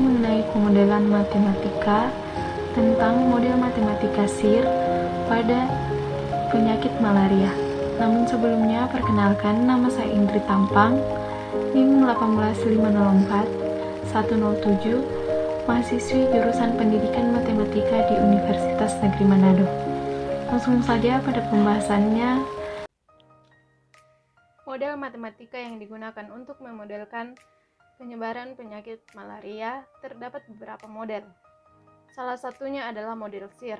mengenai pemodelan matematika tentang model matematika SIR pada penyakit malaria. Namun sebelumnya, perkenalkan, nama saya Indri Tampang, NIM 18504 107, mahasiswi jurusan Pendidikan Matematika di Universitas Negeri Manado. Langsung saja pada pembahasannya. Model matematika yang digunakan untuk memodelkan penyebaran penyakit malaria terdapat beberapa model. Salah satunya adalah model SIR.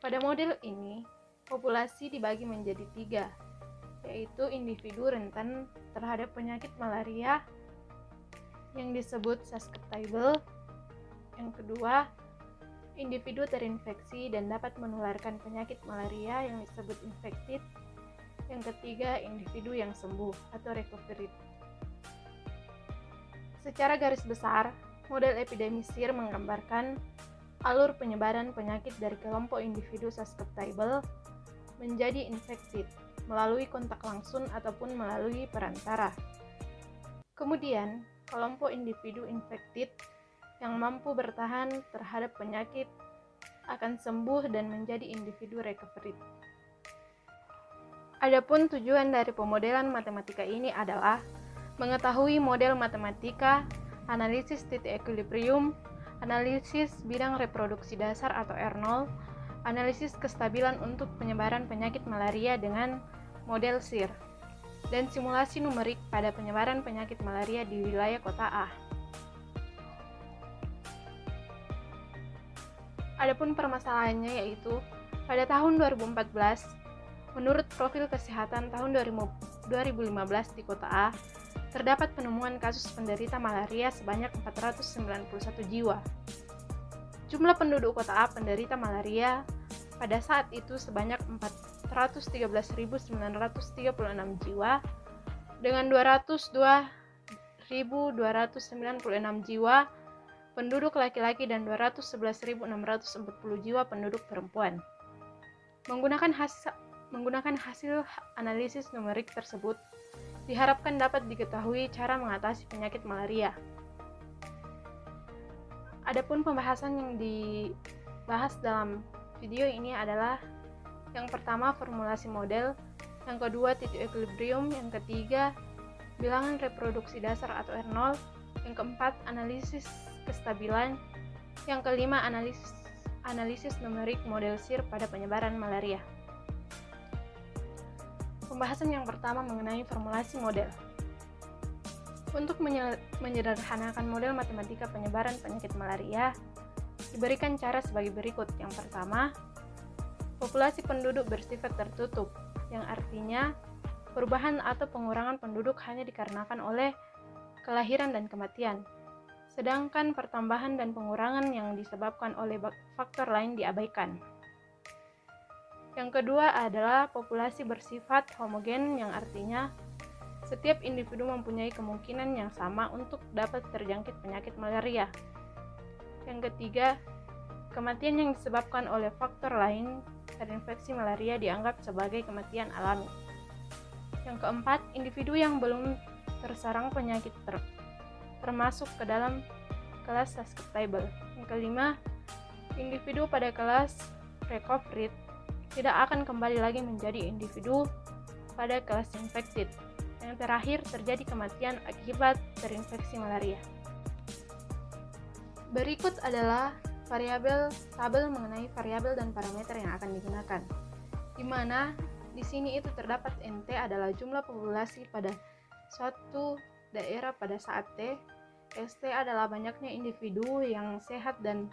Pada model ini, populasi dibagi menjadi 3, yaitu individu rentan terhadap penyakit malaria yang disebut susceptible. Yang kedua, individu terinfeksi dan dapat menularkan penyakit malaria yang disebut infected. Yang ketiga, individu yang sembuh atau recovered. Secara garis besar, model epidemi SIR menggambarkan alur penyebaran penyakit dari kelompok individu susceptible menjadi infected melalui kontak langsung ataupun melalui perantara. Kemudian, kelompok individu infected yang mampu bertahan terhadap penyakit akan sembuh dan menjadi individu recovered. Adapun tujuan dari pemodelan matematika ini adalah mengetahui model matematika, analisis titik equilibrium, analisis bidang reproduksi dasar atau R0, analisis kestabilan untuk penyebaran penyakit malaria dengan model SIR, dan simulasi numerik pada penyebaran penyakit malaria di wilayah kota A. Adapun permasalahannya yaitu, pada tahun 2014, menurut profil kesehatan tahun 2015 di kota A, terdapat penemuan kasus penderita malaria sebanyak 491 jiwa. Jumlah penduduk kota A penderita malaria pada saat itu sebanyak 413.936 jiwa, dengan 202.296 jiwa penduduk laki-laki dan 211.640 jiwa penduduk perempuan. Menggunakan hasil analisis numerik tersebut, diharapkan dapat diketahui cara mengatasi penyakit malaria. Adapun pembahasan yang dibahas dalam video ini adalah yang pertama formulasi model, yang kedua titik equilibrium, yang ketiga bilangan reproduksi dasar atau R0, yang keempat analisis kestabilan, yang kelima analisis numerik model SIR pada penyebaran malaria. Pembahasan yang pertama mengenai formulasi model. Untuk menyederhanakan model matematika penyebaran penyakit malaria, diberikan cara sebagai berikut. Yang pertama, populasi penduduk bersifat tertutup, yang artinya perubahan atau pengurangan penduduk hanya dikarenakan oleh kelahiran dan kematian, sedangkan pertambahan dan pengurangan yang disebabkan oleh faktor lain diabaikan. Yang kedua adalah populasi bersifat homogen, yang artinya setiap individu mempunyai kemungkinan yang sama untuk dapat terjangkit penyakit malaria. Yang ketiga, kematian yang disebabkan oleh faktor lain terinfeksi malaria dianggap sebagai kematian alami. Yang keempat, individu yang belum terserang penyakit termasuk ke dalam kelas susceptible. Yang kelima, individu pada kelas recovered tidak akan kembali lagi menjadi individu pada kelas infected. Yang terakhir, terjadi kematian akibat terinfeksi malaria. Berikut adalah tabel mengenai variabel dan parameter yang akan digunakan, di mana di sini itu terdapat NT adalah jumlah populasi pada suatu daerah pada saat T, ST adalah banyaknya individu yang sehat dan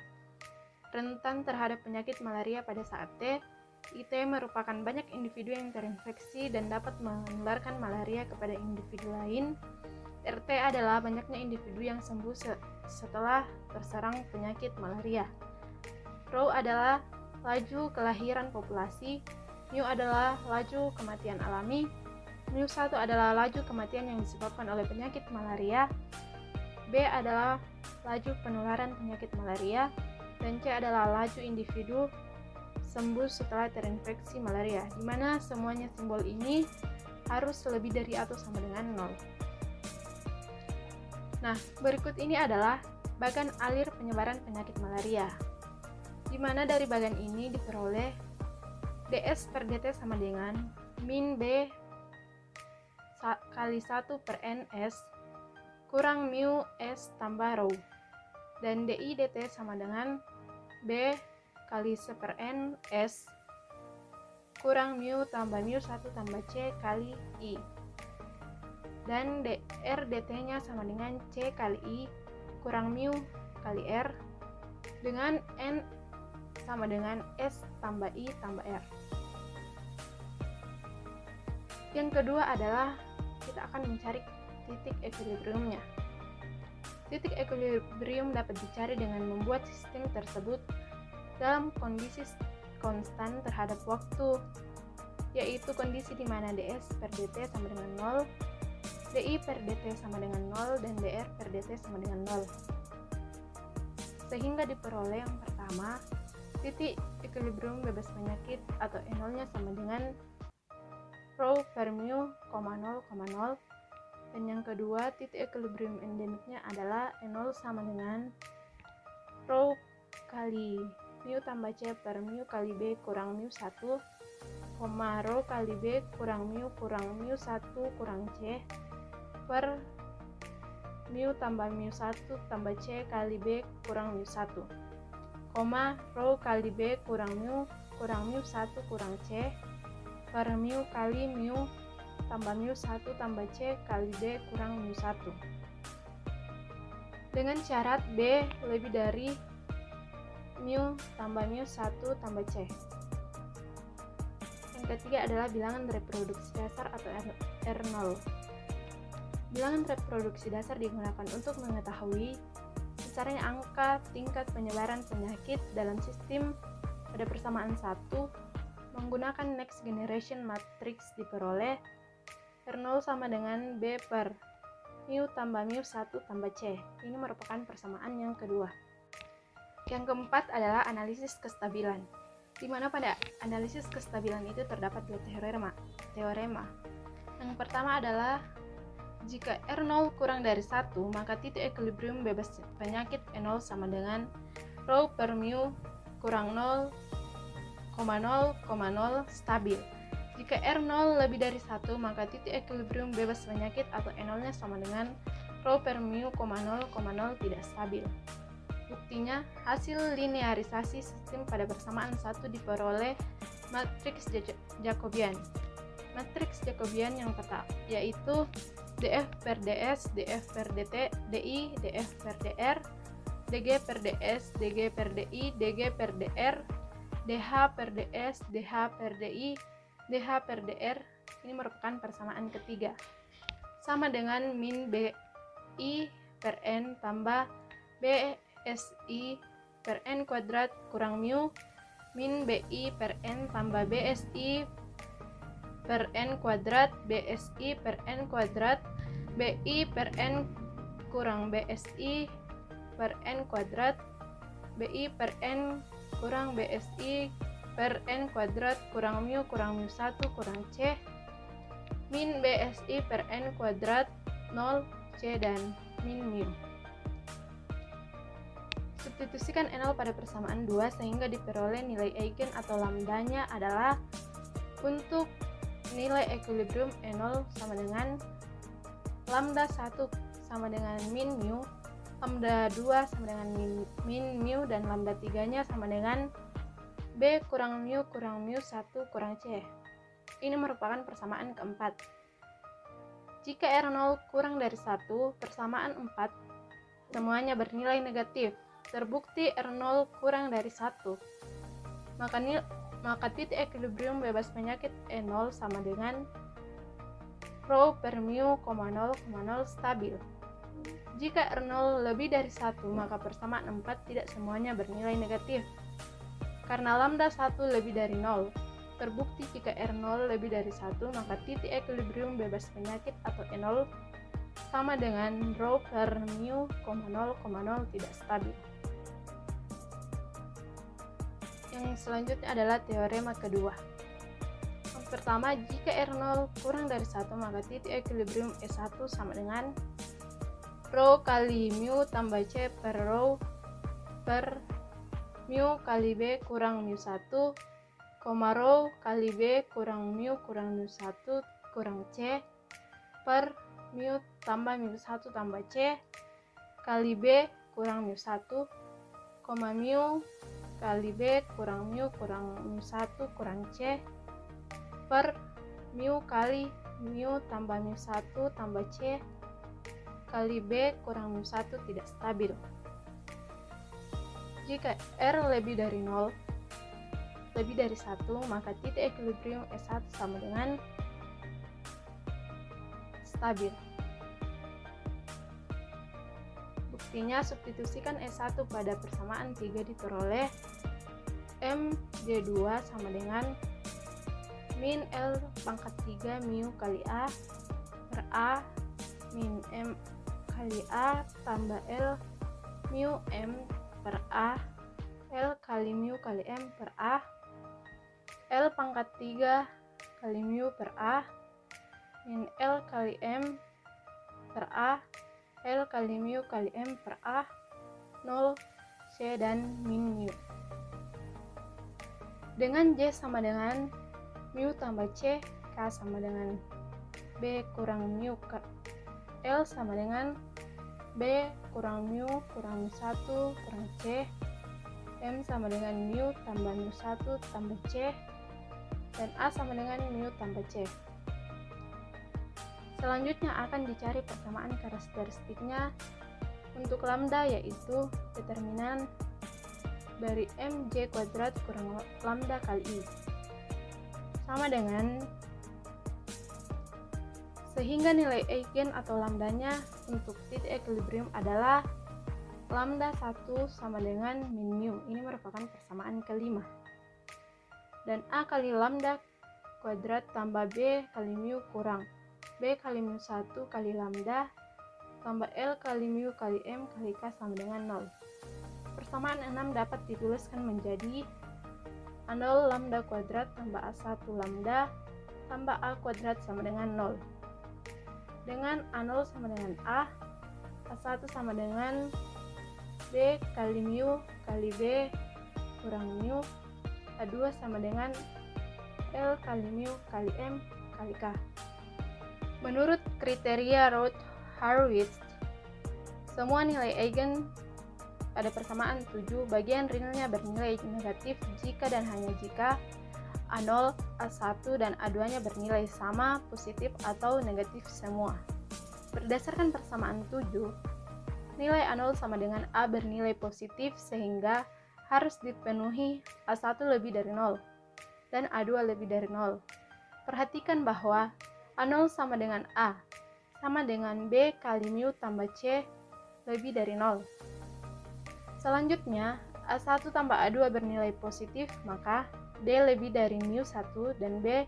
rentan terhadap penyakit malaria pada saat T, IT merupakan banyak individu yang terinfeksi dan dapat menularkan malaria kepada individu lain. RT adalah banyaknya individu yang sembuh setelah terserang penyakit malaria. Rho adalah laju kelahiran populasi. Mu adalah laju kematian alami. Mu1 adalah laju kematian yang disebabkan oleh penyakit malaria. B adalah laju penularan penyakit malaria. Dan C adalah laju individu sembuh setelah terinfeksi malaria, di mana semuanya simbol ini harus lebih dari atau sama dengan 0. Nah, berikut ini adalah bagan alir penyebaran penyakit malaria, di mana dari bagan ini diperoleh ds per dt sama dengan min b kali 1 per ns kurang mu s tambah rho, dan di dt sama dengan b kali 1 per ns kurang mu tambah mu 1 tambah c kali i, dan dr dt nya sama dengan c kali i kurang mu kali r, dengan n sama dengan s tambah i tambah r. Yang kedua adalah kita akan mencari titik equilibriumnya. Titik equilibrium dapat dicari dengan membuat sistem tersebut dalam kondisi konstan terhadap waktu, yaitu kondisi di mana ds per dt sama dengan 0, di per dt sama dengan 0, dan dr per dt sama dengan 0. Sehingga diperoleh yang pertama, titik equilibrium bebas penyakit atau E0-nya sama dengan rho per mu, 0,0, dan yang kedua, titik equilibrium endemiknya adalah E0 sama dengan rho kali mu tambah c per mu kali b kurang mu 1, rho kali b kurang mu 1 kurang c per mu tambah mu 1 tambah c kali b kurang mu 1, rho kali b kurang mu 1 kurang c per mu kali mu tambah mu 1 tambah c kali b kurang mu 1, dengan syarat b lebih dari mu tambah mu 1 tambah c. Yang ketiga adalah bilangan reproduksi dasar atau R0. Bilangan reproduksi dasar digunakan untuk mengetahui besarnya angka tingkat penyebaran penyakit dalam sistem pada persamaan 1 menggunakan next generation matrix diperoleh R0 sama dengan B per mu tambah mu 1 tambah C. Ini merupakan persamaan yang kedua. Yang keempat adalah analisis kestabilan, di mana pada analisis kestabilan itu terdapat dua teorema. Yang pertama adalah jika R0 kurang dari 1, maka titik equilibrium bebas penyakit E0 sama dengan rho per mu kurang 0,0,0 stabil. Jika R0 lebih dari 1, maka titik equilibrium bebas penyakit atau E0-nya sama dengan rho per mu, 0,0 tidak stabil. Buktinya, hasil linearisasi sistem pada persamaan 1 diperoleh matriks Jacobian. Matriks Jacobian yang pertama yaitu df per ds, df per dt, di, df per dr, dg per ds, dg per di, dg per dr, dh per ds, dh per di, dh per dr. Ini merupakan persamaan ketiga, sama dengan min bi per n tambah bsi per n kuadrat kurang mu min bi per n tambah bsi per n kuadrat bsi per n kuadrat bi per n kurang bsi per n kuadrat bi per n kurang bsi per n kuadrat kurang mu 1 kurang c min bsi per n kuadrat 0 c dan min mu. Substitusikan N0 pada persamaan 2 sehingga diperoleh nilai eigen atau lambdanya adalah untuk nilai equilibrium E0 sama dengan lambda 1 sama dengan min mu, lambda 2 sama dengan min mu, dan lambda 3 nya sama dengan B kurang mu 1 kurang C. Ini merupakan persamaan keempat. Jika R0 kurang dari 1, persamaan 4 semuanya bernilai negatif. Terbukti R0 kurang dari 1, maka titik equilibrium bebas penyakit E0 sama dengan rho per mu, 0,0 stabil. Jika R0 lebih dari 1, maka persamaan 4 tidak semuanya bernilai negatif, karena lambda 1 lebih dari 0. Terbukti jika R0 lebih dari 1, maka titik equilibrium bebas penyakit atau E0 sama dengan rho per mu, 0,0 tidak stabil. Yang selanjutnya adalah teorema kedua. Yang pertama, jika R0 kurang dari 1, maka titik equilibrium E1 sama dengan rho kali mu tambah C per rho per mu kali B kurang mu 1, rho kali B kurang mu 1 kurang C per mu tambah mu 1 tambah C kali B kurang mu 1, mu kali B kurang mu 1 kurang C per mu kali mu tambah mu 1 tambah C kali B kurang mu 1 tidak stabil. Jika R lebih dari 0, lebih dari 1, maka titik equilibrium S1 sama dengan stabil. Buktinya, substitusikan S1 pada persamaan 3 diperoleh MJ2 sama dengan min L pangkat 3 mu kali A per A min M kali A tambah L mu M per A L kali mu kali M per A L pangkat 3 kali mu per A min L kali M per A L kali mu kali M per A 0 C dan min mu. Dengan J sama dengan mu tambah C, K sama dengan B kurang mu, L sama dengan B kurang mu 1 kurang C, M sama dengan mu tambah mu 1 tambah C, dan A sama dengan mu tambah C. Selanjutnya akan dicari persamaan karakteristiknya untuk lambda, yaitu determinan dari mj kuadrat kurang lambda kali I sama dengan, sehingga nilai eigen atau lambdanya untuk titik equilibrium adalah lambda 1 sama dengan min mu. Ini merupakan persamaan kelima. Dan A kali lambda kuadrat tambah B kali mu kurang B kali mu 1 kali lambda tambah L kali mu kali M kali K sama dengan 0. Persamaan 6 dapat dituliskan menjadi A0 lambda kuadrat tambah A1 lambda tambah A kuadrat sama dengan 0. Dengan A0 sama dengan A, A1 sama dengan B kali mu kali B kurang mu, A2 sama dengan L kali mu kali M kali K. Menurut kriteria Routh-Hurwitz, semua nilai eigen pada persamaan 7 bagian realnya bernilai negatif jika dan hanya jika A0, A1, dan A2-nya bernilai sama, positif, atau negatif semua. Berdasarkan persamaan 7, nilai A0 sama dengan A bernilai positif sehingga harus dipenuhi A1 lebih dari 0 dan A2 lebih dari 0. Perhatikan bahwa A0 sama dengan A sama dengan B kali mu tambah C lebih dari 0. Selanjutnya, A1 tambah A2 bernilai positif, maka D lebih dari mu 1 dan B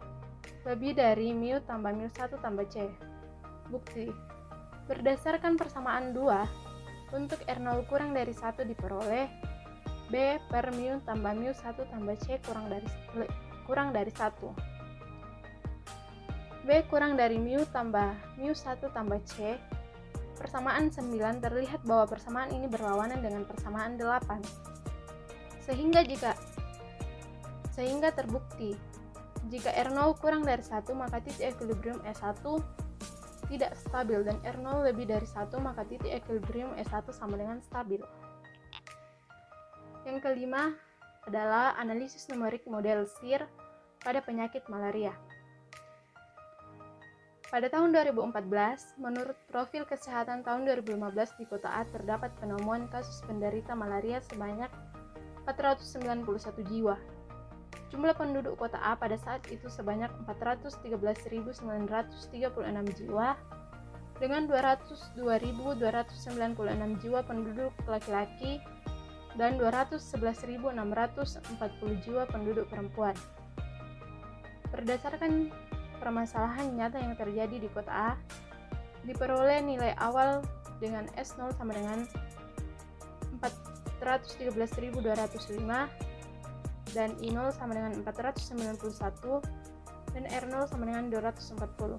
lebih dari mu tambah mu 1 tambah C. Bukti. Berdasarkan persamaan 2, untuk R0 kurang dari 1 diperoleh B per mu tambah mu 1 tambah C kurang dari 1. B kurang dari mu tambah mu 1 tambah C. Persamaan 9 terlihat bahwa persamaan ini berlawanan dengan persamaan 8. Sehingga terbukti, jika R0 kurang dari 1 maka titik equilibrium S1 tidak stabil, dan R0 lebih dari 1 maka titik equilibrium S1 sama dengan stabil. Yang kelima adalah analisis numerik model SIR pada penyakit malaria. Pada tahun 2014, menurut profil kesehatan tahun 2015 di Kota A terdapat penemuan kasus penderita malaria sebanyak 491 jiwa. Jumlah penduduk Kota A pada saat itu sebanyak 413.936 jiwa, dengan 202.296 jiwa penduduk laki-laki dan 211.640 jiwa penduduk perempuan. Berdasarkan permasalahan nyata yang terjadi di Kota A, diperoleh nilai awal dengan S0 sama dengan 413.205 dan I0 sama dengan 491 dan R0 sama dengan 240.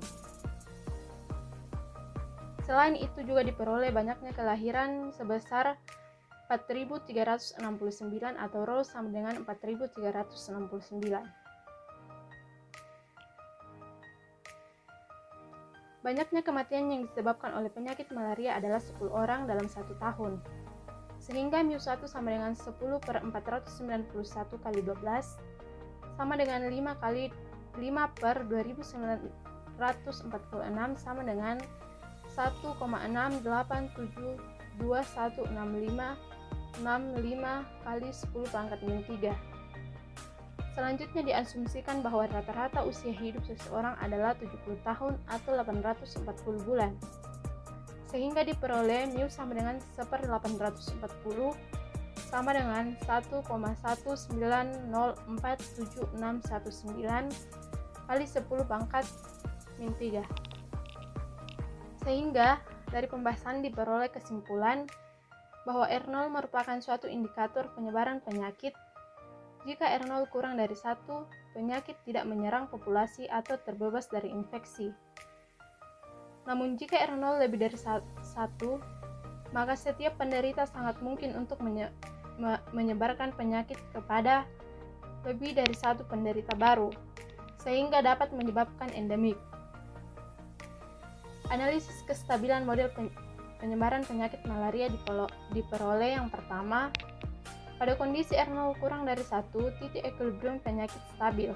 Selain itu juga diperoleh banyaknya kelahiran sebesar 4.369 atau Row sama dengan 4.369. Banyaknya kematian yang disebabkan oleh penyakit malaria adalah 10 orang dalam 1 tahun. Sehingga μ1 sama dengan 10 per 491 kali 12 sama dengan 5 per 2946 sama dengan 1,68721655 kali 10 pangkat min 3. Selanjutnya diasumsikan bahwa rata-rata usia hidup seseorang adalah 70 tahun atau 840 bulan. Sehingga diperoleh μ sama dengan 1/840 sama dengan 1,1904769 kali 10 pangkat min 3. Sehingga dari pembahasan diperoleh kesimpulan bahwa R0 merupakan suatu indikator penyebaran penyakit. Jika R0 kurang dari 1, penyakit tidak menyerang populasi atau terbebas dari infeksi. Namun jika R0 lebih dari 1, maka setiap penderita sangat mungkin untuk menyebarkan penyakit kepada lebih dari 1 penderita baru, sehingga dapat menyebabkan endemik. Analisis kestabilan model penyebaran penyakit malaria diperoleh yang pertama, pada kondisi R0 kurang dari 1, titik equilibrium penyakit stabil.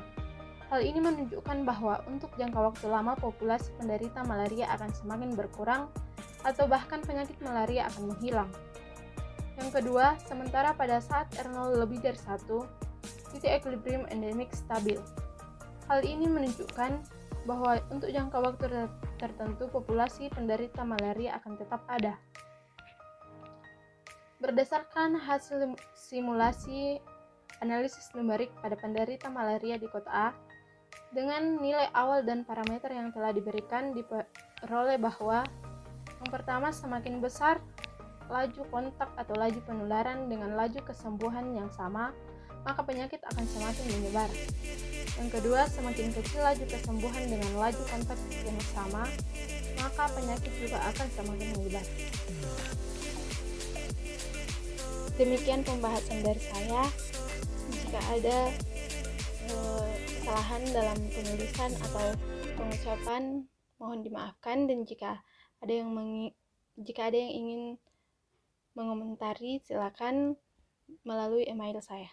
Hal ini menunjukkan bahwa untuk jangka waktu lama populasi penderita malaria akan semakin berkurang atau bahkan penyakit malaria akan menghilang. Yang kedua, sementara pada saat R0 lebih dari 1, titik equilibrium endemik stabil. Hal ini menunjukkan bahwa untuk jangka waktu tertentu populasi penderita malaria akan tetap ada. Berdasarkan hasil simulasi analisis numerik pada penderita malaria di kota A, dengan nilai awal dan parameter yang telah diberikan diperoleh bahwa yang pertama, semakin besar laju kontak atau laju penularan dengan laju kesembuhan yang sama, maka penyakit akan semakin menyebar. Yang kedua, semakin kecil laju kesembuhan dengan laju kontak yang sama, maka penyakit juga akan semakin menyebar. Demikian pembahasan dari saya. Jika ada kesalahan dalam penulisan atau pengucapan, mohon dimaafkan, dan jika ada yang ingin mengomentari, silakan melalui email saya.